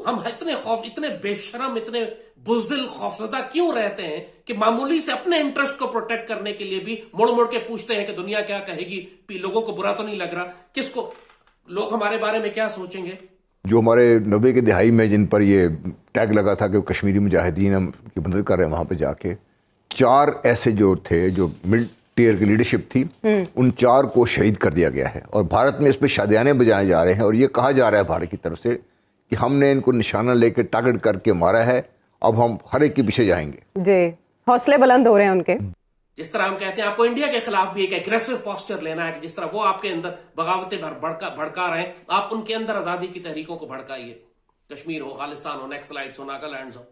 हम इतने बेशरम, इतने बुज़दिल, खौफजदा क्यों रहते हैं कि मामूली से अपने इंटरेस्ट को प्रोटेक्ट करने के लिए भी मुड़ मुड़ के पूछते हैं कि दुनिया क्या कहेगी, लोगों को बुरा तो नहीं लग रहा, किसको, लोग हमारे बारे में क्या सोचेंगे। जो हमारे 90 की दिहाई में जिन पर ये टैग लगा था कि कश्मीरी मुजाहिदीन हम की मदद कर रहे हैं, वहाँ पे जाके 4 ऐसे जो थे जो मिड टीयर की लीडरशिप थी, उन 4 को शहीद कर दिया गया है। और भारत में इस पर शादियाने बजाए जा रहे हैं और ये कहा जा रहा है भारत की तरफ से कि हमने इनको निशाना लेकर टारगेट करके मारा है, अब हम हर एक के पीछे जाएंगे। जी, हौसले बुलंद हो रहे हैं उनके। जिस तरह हम कहते हैं आपको इंडिया के खिलाफ भी एक एग्रेसिव पोस्चर लेना है कि जिस तरह वो आपके अंदर बगावतें भड़का रहे हैं, आप उनके अंदर आजादी की तहरीकों को भड़काइए। कश्मीर हो, खालिस्तान हो, नक्सलाइट्स हो, नागालैंड हो।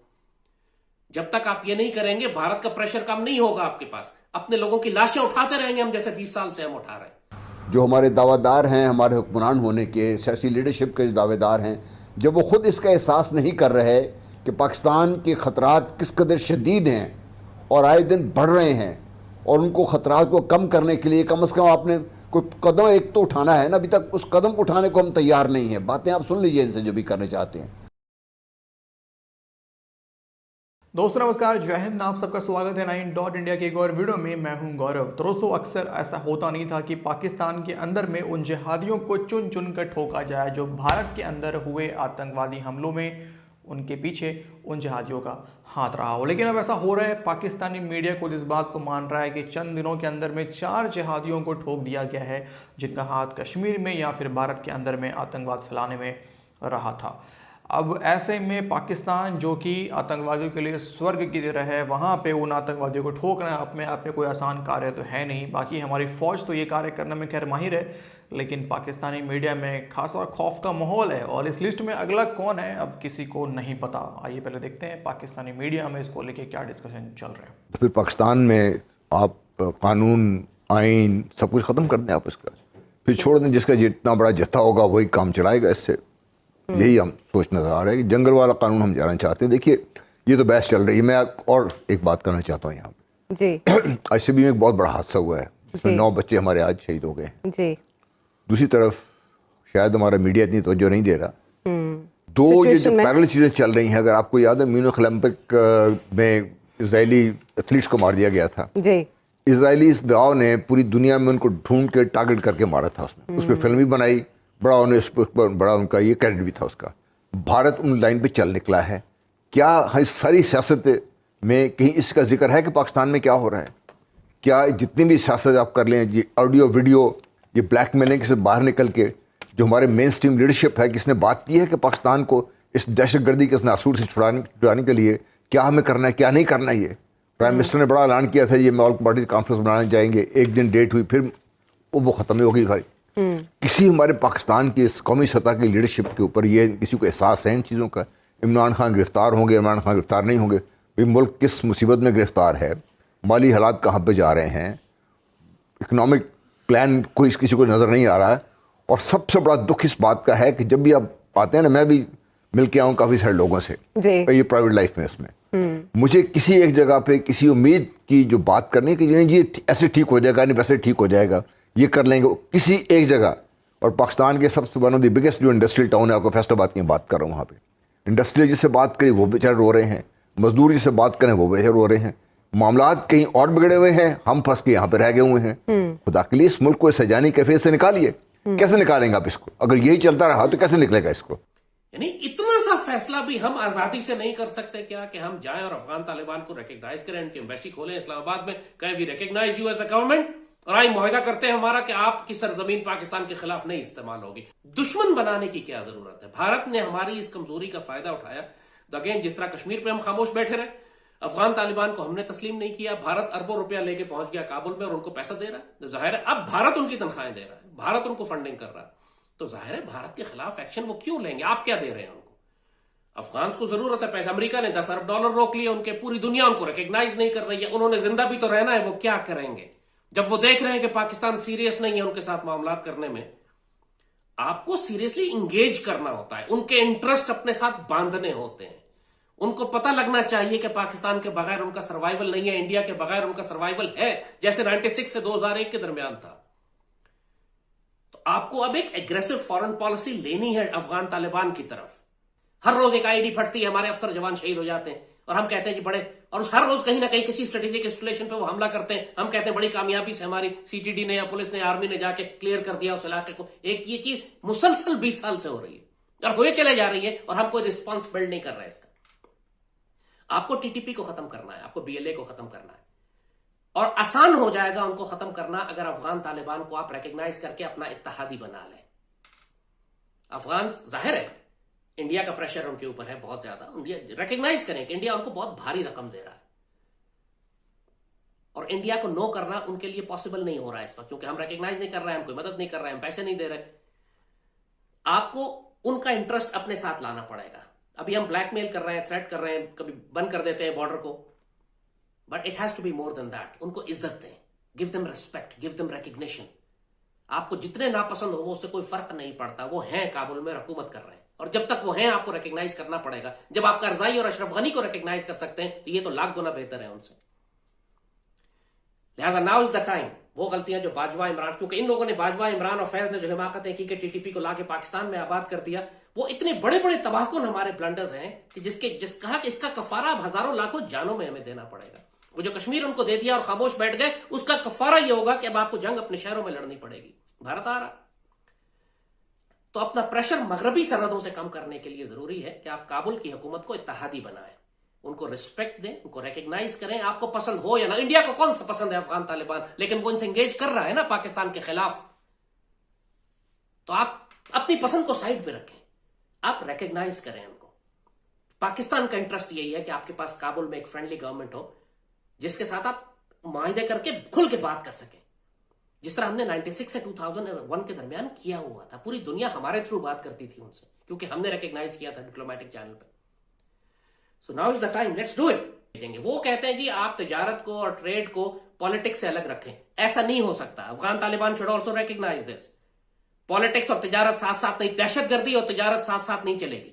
जब तक आप ये नहीं करेंगे, भारत का प्रेशर कम नहीं होगा आपके पास। अपने लोगों की लाशें उठाते रहेंगे हम, जैसे 20 साल से हम उठा रहे हैं। जो हमारे दावेदार हैं, हमारे हुक्मरान होने के, सियासी लीडरशिप के जो दावेदार हैं, जब वो खुद इसका एहसास नहीं कर रहे कि पाकिस्तान के ख़तरात किस कदर शदीद हैं और आए दिन बढ़ रहे हैं, और उनको ख़तरात को कम करने के लिए कम से कम आपने कोई कदम एक तो उठाना है ना। अभी तक उस कदम को उठाने को हम तैयार नहीं हैं। बातें आप सुन लीजिए इनसे जो भी करने चाहते हैं। दोस्तों नमस्कार, जय हिंद। आप सबका स्वागत है 9.इंडिया के एक और वीडियो में। मैं हूं गौरव। तो दोस्तों, अक्सर ऐसा होता नहीं था कि पाकिस्तान के अंदर में उन जिहादियों को चुन चुन कर ठोका जाए जो भारत के अंदर हुए आतंकवादी हमलों में उनके पीछे उन जिहादियों का हाथ रहा हो। लेकिन अब ऐसा हो रहा है, पाकिस्तानी मीडिया खुद इस बात को मान रहा है कि चंद दिनों के अंदर में 4 जिहादियों को ठोक दिया गया है जिनका हाथ कश्मीर में या फिर भारत के अंदर में आतंकवाद फैलाने में रहा था। अब ऐसे में पाकिस्तान जो कि आतंकवादियों के लिए स्वर्ग की तरह है, वहाँ पे उन आतंकवादियों को ठोकना अपने आप में कोई आसान कार्य तो है नहीं। बाकी हमारी फ़ौज तो ये कार्य करने में खैर माहिर है, लेकिन पाकिस्तानी मीडिया में खासा खौफ का माहौल है। और इस लिस्ट में अगला कौन है अब किसी को नहीं पता। आइए पहले देखते हैं पाकिस्तानी मीडिया में इसको लेके क्या डिस्कशन चल रहे हैं। तो फिर पाकिस्तान में आप कानून, आइन सब कुछ ख़त्म कर दें आप इसका, फिर छोड़ दें, जिसका जितना बड़ा जत्था होगा वही काम चलाएगा। इससे यही हम सोच नजर आ रहा है कि जंगल वाला कानून हम जाना चाहते हैं। देखिए, ये तो बहस चल रही है। मैं और एक बात करना चाहता हूँ यहाँ पे जी। ICB में एक बहुत बड़ा हादसा हुआ है जिसमें 9 बच्चे हमारे आज शहीद हो गए जी। दूसरी तरफ शायद हमारा मीडिया इतनी तवज्जो नहीं दे रहा। 2 ये जो पैरेलल चीज़ें चल रही हैं, अगर आपको याद है, म्यूनिख ओलंपिक में इजरायली एथलीट्स को मार दिया गया था जी। इजरायली इस गाँव ने पूरी दुनिया में उनको ढूंढ के टारगेट करके मारा था। उसमें उस पर फिल्म भी बनाई, बड़ा उन्हें बड़ा उनका ये क्रेडिट भी था उसका। भारत उन लाइन पे चल निकला है। क्या इस सारी सियासत में कहीं इसका जिक्र है कि पाकिस्तान में क्या हो रहा है? क्या जितनी भी सियासत आप कर लें, ये ऑडियो वीडियो, ये ब्लैकमेलिंग से बाहर निकल के जो हमारे मेन स्ट्रीम लीडरशिप है, किसने बात की है कि पाकिस्तान को इस दहशतगर्दी के इस नासूर से छुड़ाने के लिए क्या हमें करना है, क्या नहीं करना है? ये प्राइम मिनिस्टर ने बड़ा ऐलान किया था, ये ऑल पार्टी कॉन्फ्रेंस बनाने जाएंगे। एक दिन डेट हुई, फिर वो ख़त्म हो गई भाई। किसी हमारे पाकिस्तान की इस कौमी सतह की लीडरशिप के ऊपर ये किसी को एहसास है इन चीज़ों का? इमरान खान गिरफ्तार होंगे, इमरान खान गिरफ्तार नहीं होंगे, भाई मुल्क किस मुसीबत में गिरफ्तार है, माली हालात कहाँ पे जा रहे हैं, इकोनॉमिक प्लान कोई किसी को नज़र नहीं आ रहा है। और सबसे बड़ा दुख इस बात का है कि जब भी आप आते हैं ना, मैं भी मिल के आऊँ काफ़ी सारे लोगों से ये प्राइवेट लाइफ में, इसमें मुझे किसी एक जगह पे किसी उम्मीद की जो बात करनी कि जी ऐसे ठीक हो जाएगा, नहीं वैसे ठीक हो जाएगा, ये कर लेंगे किसी एक जगह। और पाकिस्तान के सबसे वन ऑफ द बिगेस्ट जो इंडस्ट्रियल टाउन है, आपको फैसलाबाद की बात कर रहा हूँ, वहाँ पे इंडस्ट्रियल जिससे बात करें वो बेचारे रो रहे हैं, मजदूर जिससे बात करें वो बेचारे रो रहे हैं। मामलात कहीं और बिगड़े हुए हैं, हम फंस के यहाँ पे रह गए हुए हैं। खुदा के लिए इस मुल्क को सजानी कैफे से निकालिए। कैसे निकालेंगे आप इसको? अगर यही चलता रहा तो कैसे निकलेगा इसको? यानी इतना सा फैसला भी हम आजादी से नहीं कर सकते क्या कि हम जाएं और अफगान तालिबान को रिकॉग्नाइज करें, उनकी एम्बेसी खोलें इस्लामाबाद में, कहें we recognize you as a government, और आई मुआहदा करते हैं हमारा कि आपकी सरजमीन पाकिस्तान के खिलाफ नहीं इस्तेमाल होगी। दुश्मन बनाने की क्या जरूरत है? भारत ने हमारी इस कमजोरी का फायदा उठाया। अगेन, जिस तरह कश्मीर पे हम खामोश बैठे रहे, अफगान तालिबान को हमने तस्लीम नहीं किया, भारत अरबों रुपया लेके पहुंच गया काबुल में और उनको पैसा दे रहा है। जाहिर है अब भारत उनकी तनख्वाहें दे रहा है, भारत उनको फंडिंग कर रहा है, तो जाहिर है भारत के खिलाफ एक्शन वो क्यों लेंगे? आप क्या दे रहे हैं उनको? अफगान को जरूरत है पैसा, अमेरिका ने $10 अरब रोक लिए उनके, पूरी दुनिया उनको रिकॉग्नाइज नहीं कर रही है, उन्होंने जिंदा भी तो रहना है, वो क्या करेंगे जब वो देख रहे हैं कि पाकिस्तान सीरियस नहीं है उनके साथ मामलात करने में? आपको सीरियसली इंगेज करना होता है, उनके इंटरेस्ट अपने साथ बांधने होते हैं। उनको पता लगना चाहिए कि पाकिस्तान के बगैर उनका सर्वाइवल नहीं है, इंडिया के बगैर उनका सर्वाइवल है, जैसे 96 से 2001 के दरमियान था। तो आपको अब एक एग्रेसिव फॉरेन पॉलिसी लेनी है अफगान तालिबान की तरफ। हर रोज एक आईडी फटती है, हमारे अफसर जवान शहीद हो जाते हैं और हम कहते हैं जी बड़े, और हर रोज कहीं ना कहीं किसी स्ट्रेटेजिक इंस्टॉलेशन पे वो हमला करते हैं, हम कहते हैं बड़ी कामयाबी से हमारी सीटीडी ने या पुलिस ने आर्मी ने जाके क्लियर कर दिया उस इलाके को। एक ये चीज मुसलसल 20 साल से हो रही है और हुए चले जा रही है और हम कोई रिस्पॉन्स बिल्ड नहीं कर रहे हैं इसका। आपको टीटीपी को खत्म करना है, आपको बीएलए को खत्म करना है और आसान हो जाएगा उनको खत्म करना अगर अफगान तालिबान को आप रिकग्नाइज करके अपना इत्तेहादी बना लें। अफगान, जाहिर है इंडिया का प्रेशर उनके ऊपर है बहुत ज्यादा, इंडिया रिकग्नाइज करें कि इंडिया उनको बहुत भारी रकम दे रहा है और इंडिया को नो करना उनके लिए पॉसिबल नहीं हो रहा है इस वक्त, क्योंकि हम रिकग्नाइज नहीं कर रहे हैं, हम कोई मदद नहीं कर रहे हैं, हम पैसे नहीं दे रहे। आपको उनका इंटरेस्ट अपने साथ लाना पड़ेगा। अभी हम ब्लैकमेल कर रहे हैं, थ्रेट कर रहे हैं, कभी बंद कर देते हैं बॉर्डर को, but it has to be more than that. उनको इज्जत दें, give them respect, give them recognition. आपको जितने नापसंद हो वो उससे कोई फर्क नहीं पड़ता, वो हैं काबुल में, हुकूमत कर रहे हैं और जब तक वो हैं आपको रिकग्नाइज करना पड़ेगा। जब आप करजाई और अशरफ गनी को रिकग्नाइज कर सकते हैं तो ये तो लाख गुना बेहतर है उनसे। लिहाजा नाउ इज द टाइम, वो गलतियां जो बाजवा इमरान, क्योंकि इन लोगों ने, बाजवा इमरान और फैज ने जो हिमाकतें की कि टीटीपी को लाके पाकिस्तान में आबाद कर दिया, वो इतने बड़े बड़े तबाहकुन हमारे ब्लंडर्स हैं कि जिस कहा कि इसका कफारा अब हजारों लाखों जानों में हमें देना पड़ेगा। वो जो कश्मीर उनको दे दिया और खामोश बैठ गए, उसका कफारा ये होगा कि अब आपको जंग अपने शहरों में लड़नी पड़ेगी। भारत आ रहा, तो अपना प्रेशर मगरबी सरहदों से कम करने के लिए जरूरी है कि आप काबुल की हुकूमत को इत्तेहादी बनाएं, उनको रिस्पेक्ट दें, उनको रिकग्नाइज करें, आपको पसंद हो या ना। इंडिया को कौन सा पसंद है अफगान तालिबान, लेकिन वो इनसे एंगेज कर रहा है ना पाकिस्तान के खिलाफ, तो आप अपनी पसंद को साइड पे रखें, आप रिकग्नाइज करें उनको। पाकिस्तान का इंटरेस्ट यही है कि आपके पास काबुल में एक फ्रेंडली गवर्नमेंट हो जिसके साथ आप मुआहिदे करके खुल के बात कर सकें, जिस तरह हमने 96 से 2001 के दरमियान किया हुआ था। पूरी दुनिया हमारे थ्रू बात करती थी उनसे, क्योंकि हमने रिकग्नाइज किया था डिप्लोमेटिक चैनल पे। So now is the time, let's do it. वो कहते हैं जी आप तिजारत को और ट्रेड को पॉलिटिक्स से अलग रखें, ऐसा नहीं हो सकता। Afghan Taliban should also recognize this. Politics और तिजारत साथ साथ नहीं, दहशतगर्दी और तिजारत साथ साथ नहीं चलेगी।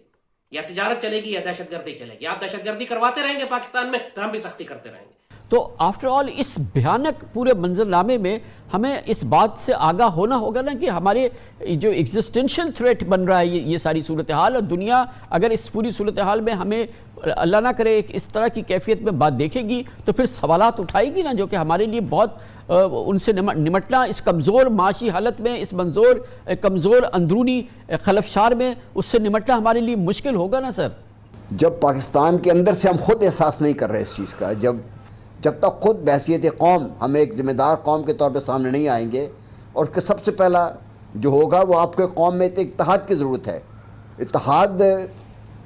या तिजारत चलेगी या दहशतगर्दी चलेगी। आप दहशतगर्दी करवाते रहेंगे पाकिस्तान में तो हम भी सख्ती करते रहेंगे। तो आफ्टर ऑल इस भयानक पूरे मंजरनामे में हमें इस बात से आगाह होना होगा ना कि हमारे जो एग्जिस्टेंशियल थ्रेट बन रहा है ये सारी सूरत हाल, और दुनिया अगर इस पूरी सूरत हाल में हमें अल्लाह ना करे इस तरह की कैफियत में बात देखेगी तो फिर सवालात उठाएगी ना, जो कि हमारे लिए बहुत उनसे निमटना, इस कमज़ोर माशी हालत में, इस कमज़ोर अंदरूनी खलफशार में उससे निमटना हमारे लिए मुश्किल होगा ना सर। जब पाकिस्तान के अंदर से हम खुद एहसास नहीं कर रहे इस चीज़ का, जब तक खुद बहैसियत कौम हम एक ज़िम्मेदार कौम के तौर पे सामने नहीं आएंगे, और कि सबसे पहला जो होगा वो आपके कौम में इत्तेहाद की ज़रूरत है। इत्तेहाद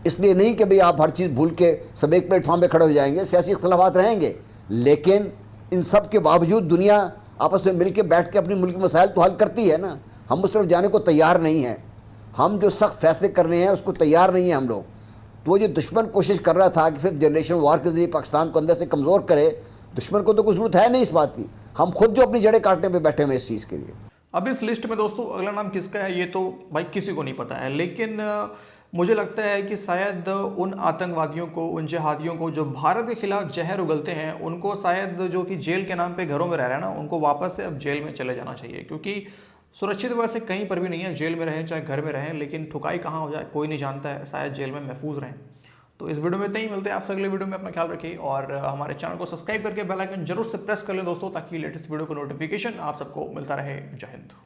इसलिए नहीं कि भाई आप हर चीज़ भूल के सब एक प्लेटफॉर्म पे खड़े हो जाएंगे, सियासी इख्तलाफात रहेंगे, लेकिन इन सब के बावजूद दुनिया आपस में मिल के बैठ के अपनी मुल्की मसाइल तो हल करती है ना। हम उस तरफ जाने को तैयार नहीं हैं, हम जो सख्त फैसले करने हैं उसको तैयार नहीं हैं हम लोग। तो वो जो दुश्मन कोशिश कर रहा था कि फिर जनरेशन वार के ज़रिए पाकिस्तान को अंदर से कमज़ोर करे, दुश्मन को तो कुछ ज़रूरत है नहीं इस बात की। हम खुद जो अपनी जड़ें काटने पे बैठे हैं इस चीज़ के लिए। अब इस लिस्ट में दोस्तों अगला नाम किसका है ये तो भाई किसी को नहीं पता है, लेकिन मुझे लगता है कि शायद उन आतंकवादियों को, उन जिहादियों को जो भारत के खिलाफ जहर उगलते हैं, उनको शायद जो कि जेल के नाम पे घरों में रह रहे हैं ना, उनको वापस से अब जेल में चले जाना चाहिए, क्योंकि सुरक्षित वैसे कहीं पर भी नहीं है। जेल में रहें चाहे घर में रहें, लेकिन ठुकाई कहाँ हो जाए कोई नहीं जानता है, शायद जेल में महफूज रहें। तो इस वीडियो में इतना ही, मिलते हैं आपसे अगले वीडियो में। अपना ख्याल रखिए और हमारे चैनल को सब्सक्राइब करके बेल आइकन जरूर से प्रेस कर लें दोस्तों, ताकि लेटेस्ट वीडियो को नोटिफिकेशन आप सबको मिलता रहे। जय हिंद।